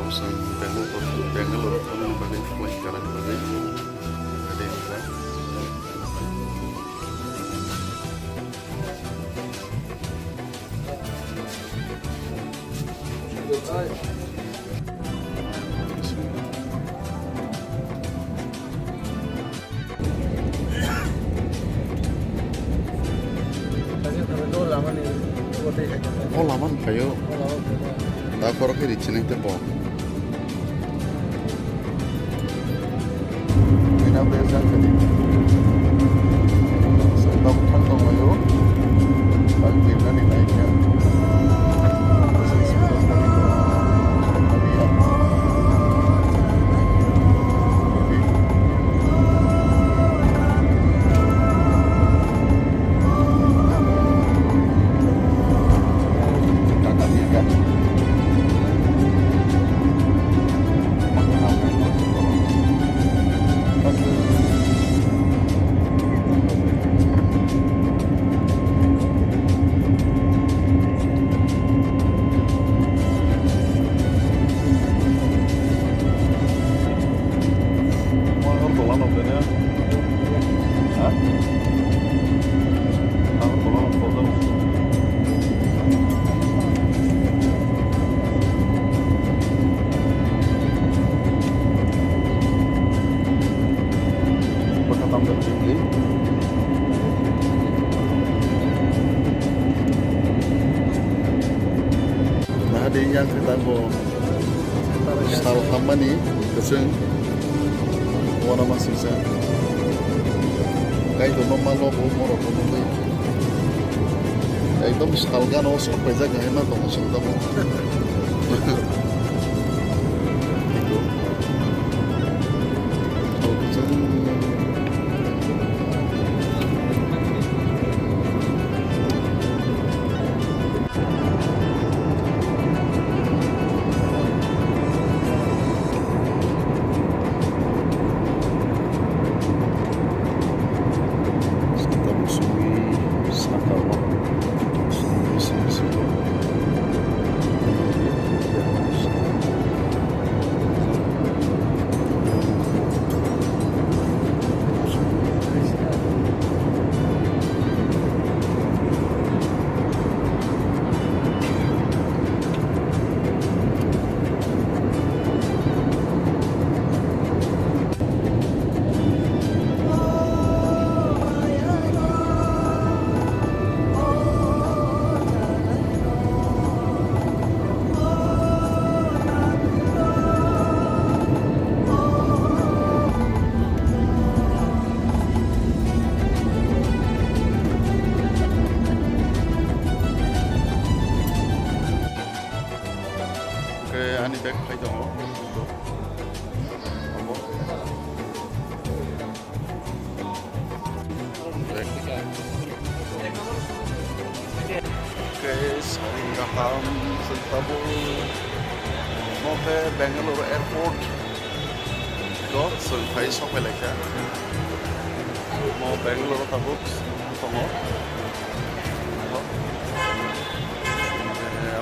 Thousand Bangalore kami bagay point karang bagay ada yang bisa oh laman kayo dah korok di sini tu boh ini apa yang saya tadi saya tahu tentang kayo bagi mana naiknya nah di yang kita mau style company keseng warna masih saya kayak itu normal lo mau kayak itu misalkan os pesa gak enak tuh masuk tamu itu kalau keseng ani bag khai dong guys hingga paham sentabu mau ke Bangalore airport itu sampai sampai lagi mau Bangalore tabuk tunggu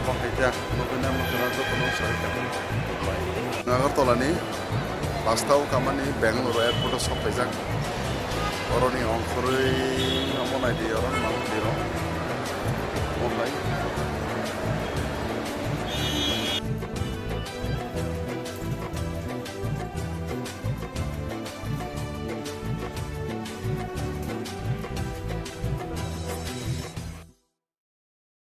apa kita mungkin makanan itu penuh sekali. Nagartala nih, pas tahu kapan nih Bangalore airport sampai jak orang nih orang kiri, orang mana dia orang mana dia, orang lain.